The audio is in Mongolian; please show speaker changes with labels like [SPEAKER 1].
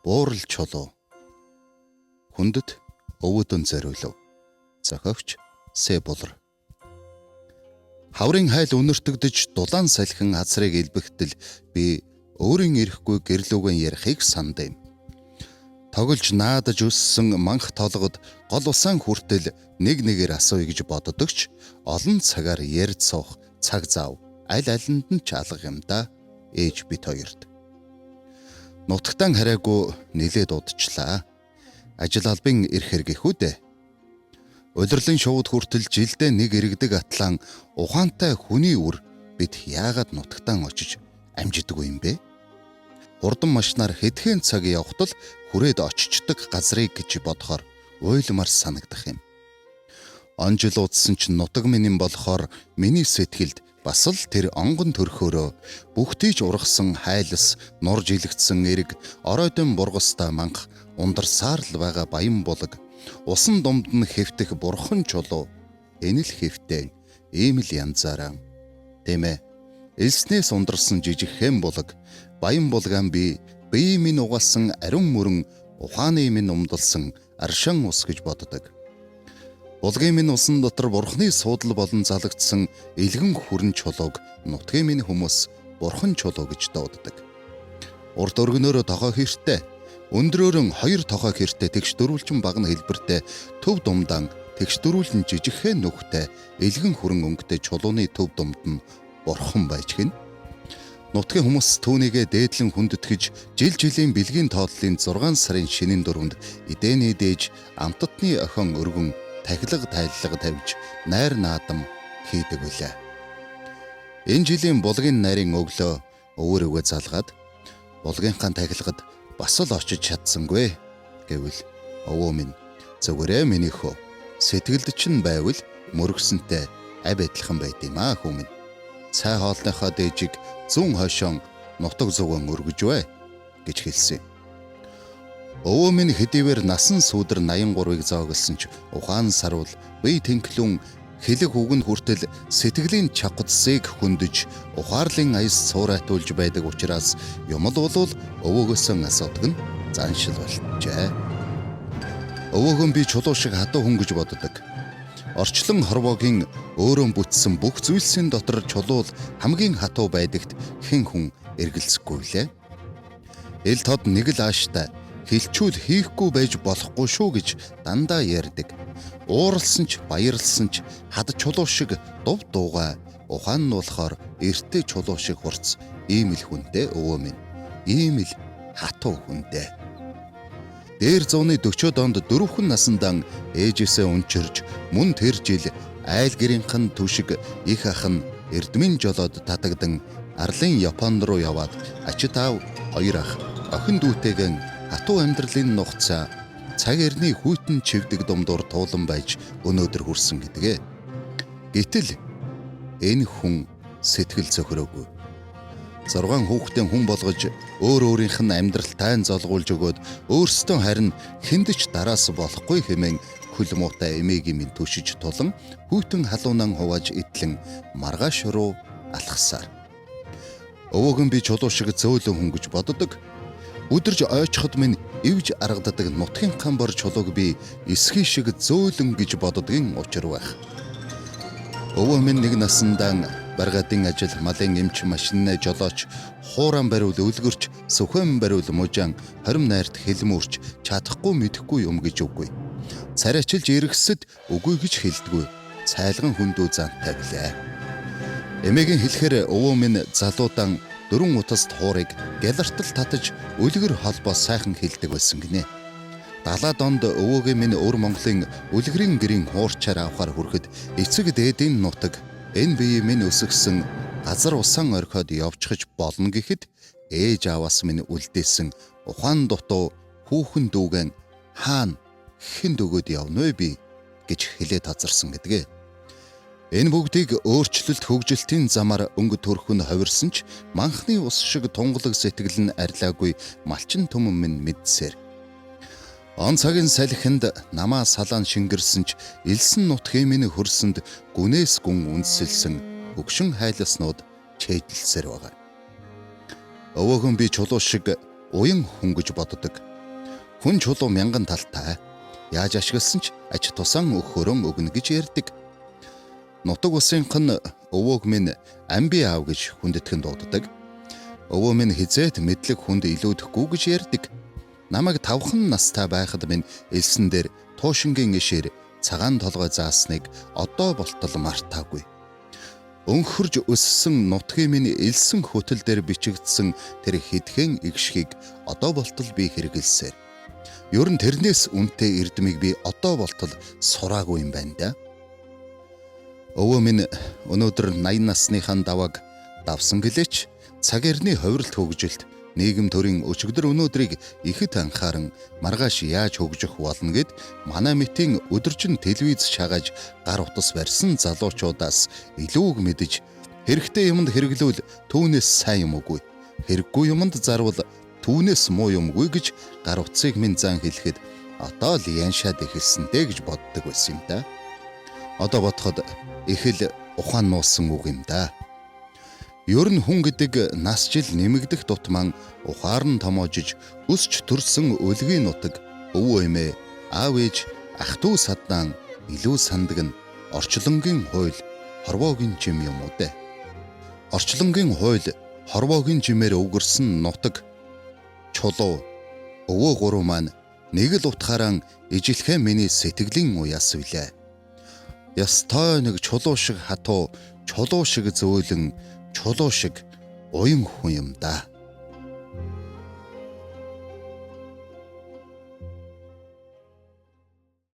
[SPEAKER 1] Уурал чулуу. Хүндэт өвөдөн зориулв. Зохиогч Сэбулар. Хаврын хайл үнэртэгдэж дулаан салхин азрыг илбэхтэл би өөрийн ирэхгүй гэрлүүгэн ярихыг санд юм. Тоглож наадаж өссөн манх толгод гол усаан хүртэл нэг нэгээр асууя гэж боддогч олон цагаар ярьж суух цаг зав аль алинд нь ч алга юм да ээж бит хоёрт. Нутагтаа хараагүй нилээд удчлаа. Ажил албын эрх хэрэгэхүү дээ. Удирлын шууд хүртэл жилдээ нэг иргэдэг атлан ухаантай хүний үр бид яагаад нутагтаа очиж амжидаггүй юм бэ? Хурдан машинаар хэдхэн цаг явхад л хүрээд очичдаг газрыг гэж бодохоор уйлмар санагдах юм. Он жил удсан ч нутаг минь болохоор миний сэтгэлд бас л тэр онгон төрхөөрөө бүгдийж ургасан хайлас, нур жилэгдсэн эрэг, оройдон бургастай манх, ундарсаар л байгаа баян булаг, усан думд нь хэвтэх бурхан чулуу, энэ л хэвтээ, ийм л янзаараа. Тэмээ, элснээс ундарсан жижигхэн булаг, баян булгаан бие минь угаасан ариун мөрөн, ухааны минь умдалсан аршин ус гэж боддог. Булгийн минь усан дотор бурхны суудал болон залгдсан элгэн хүрэн чулууг нутгийн минь хүмүүс бурхан чулуу гэж дууддаг. Урд өргөнөөрөө тохоо хэртэй, өндрөөрөн 2 тохоо хэртэй тэгш дөрвөлжин багна хэлбэртэй төв думдаан тэгш дөрвөлн жижигхэн нүхтэй элгэн хүрэн өнгөтэй чулууны төв думд нь бурхан байж гин. Нутгийн хүмүүс түүнийгээ дээдлэн хүндэтгэж жилийн бэлгийн тоотлын 6 сарын шинийн дөрөвд эдэний дээж амтатны охин өргөн тахилга тайллага тавьж найр наадам хийдэг үлээ. Энэ жилийн булгийн нарийн өглөө өвөрөөгөө залгаад булгийнхаа тахилгад бас л очиж чадсангүй гэвэл өвөө минь зөвгөрөө миний хөө сэтгэлд чинь байвал мөргсөнтэй авь адилхан байд юм аа хүү минь. Цай хоолныхоо дээжиг зүүн хойшоон нутаг зүгэн өргөжвэ гэж хэлсэн. Өвөө минь хэдийгээр насан сүүдэр 83-ыг зооглосон ч ухаан сарвал бие тэнхлүүн хэлэг үгэнд хүртэл сэтгэлийн чавхцыг хөндөж ухаарлын аяс цуурайтуулж байдаг учраас юм л болвол өвөөгөөсөө асуудаг нь заншил болжээ. Өвөөгөө би чулуу шиг хатуу хүн гэж боддог. Орчлон хорвоогийн өөрөө бүтсэн бүх зүйлсийн дотор чулуул хамгийн хатуу байдагт хэн хүн эргэлзэхгүй лээ. Эл тод нэг л ааштай хилчүүл хийхгүй байж болохгүй шүү гэж дандаа ярьдаг. Ууралсан ч баярлсан ч хад чулуу шиг дув дуугай, ухаан нь болохоор эрттэй чулуу шиг хурц ийм л хүнтэй өвөө минь. Ийм л хатуу хүнтэй. Дээр зууны 40-од онд 4 хүн насандан ээжээсээ унчирж мөн тэр жил айл гэрийнхэн түшиг их ах нь эрдмийн жолоод татагдан арлын Японд руу яваад ачид аав 2 ах охин дүүтэйгэн хатуу амьдралын нухацаа цаг эрний хүйтэн чивдэг думдуур туулан байж өнөөдөр хүрсэн гэдгээ. Гэтэл энэ хүн сэтгэл зохироогүй. 6 хүүхдийн хүн болгож өөр өөрийнх нь амьдрал тайн золгуулж өгөөд өөрсдөө харин хэндэж дараас болохгүй хэмээн хөл муутай эмээгийн минь төшиж тулан хүйтэн халуунан хувааж итлэн маргааш руу алхасаар. Өвөөгөн би чулуу шиг зөөлөн хүн гэж боддог. Өдөрж ойчход минь ивж аргададаг нутгийн камбар чулууг би эсхий шиг зөөлөн гэж боддгийн учир байх. Өвөө минь нэг насандаа баргадын ажил, малын эмч, машинны жолооч, хууран бариул үлгэрч, сүхэн бариул мужаан, хорим найрт хэлмүрч, чадахгүй мэдэхгүй юм гэж үгүй. Царайчилж эргэсэд үгүй гэж хэлдэггүй. Цайлган хүндүү зантай билээ. Эмээгийн хэлэхээр өвөө минь залуудан 4 утаст хуурыг гялартал татаж үлгэр холбоо сайхан хэлдэг байсан гинэ. 70-ад онд өвөөгийн минь өвөр Монголын үлгэрийн гэрийн хуурчаар авахар хүрэхэд эцэг дээдийн нутаг энэ бие минь өсгсөн газар усан орхиод явчихж болно гэхэд ээж аваас минь үлдээсэн ухаан дутуу хүүхэн дүүгэн хаана хэнд өгөөд явна вэ би гэж хэлээд тазарсан гэдгээ. Энэ бүгдийг өөрчлөлт хөгжилтийн замаар өнгө төрөх нь хувирсан ч манхны ус шиг тунгалаг сэтгэл нь арилаагүй малчин түмэн минь мэдсээр. Он цагийн салхинд намаа салаан шингэрсэн ч элсэн нутгийн минь хөрсөнд гүнээс гүн үнсэлсэн хөгшин хайласнууд чэйдэлсээр байгаа. Өвөөгөн би чулуу шиг уян хүн гэж боддог. Хүн чулуу мянган талтай. Яаж ашигласан ч ач тусаан өгөхөөрөн өгнө гэж ярьдаг. Нутаг усынхан өвөөг минь амби аав гэж хүндэтгэн дууддаг. Өвөө минь хизээд мэдлэг хүнд илүүдэхгүй гэж ярьдаг. Намайг 5хан настай байхад минь элсэн дээр туушингийн ишээр цагаан толгой заасныг одоо болтол мартаагүй. Өнхөрж өссөн нутгийн минь элсэн хөтөл дээр бичигдсэн тэр хэдхэн игшгийг одоо болтол би хэрэгэлсээр. Ер нь тэрнээс үнэтэй эрдмийг би одоо болтол сураагүй юм байна да. Өвөө минь өнөөдөр 80 насныхаа давааг давсан гэлээч цаг эртний хувиралт хөгжилт нийгэм төрийн өчигдөр өнөөдрийг ихэд анхааран маргааш яаж хөгжих болно гэд манай мэтийн өдөржин телевиз шагааж гар утас барьсан залуучуудаас илүүг мэдэж хэрэгтэй юмд хэрэглүүл түүнээс сайн юм үгүй. Хэрэггүй юмд зарвал түүнээс муу юмгүй гэж гар утсыг минь зан хэлэхэд одоо л яншаад эхэлсэнтэй гэж боддог байсан юм да. Одоо бодоход их л ухаан нуусан үг юм да. Ер нь хүн гэдэг нас жил нэмэгдэх тутман ухаар нь томоожиж өсч төрсөн өлгийн нутаг өвөө эмээ аав ээж ах トゥ саднаан илүү сандаг нь орчлонгийн хууль хорвоогийн жим юм уу дээ. Орчлонгийн хууль хорвоогийн жимээр өвгөрсөн нутаг чулуу өвөө гурав маань нэг л утгаараа ижилхэн миний сэтгэлийн уяас билээ. Ястай нэг чулуу шиг хатуу, чулуу шиг зөөлөн, чулуу шиг уян хүн юм да.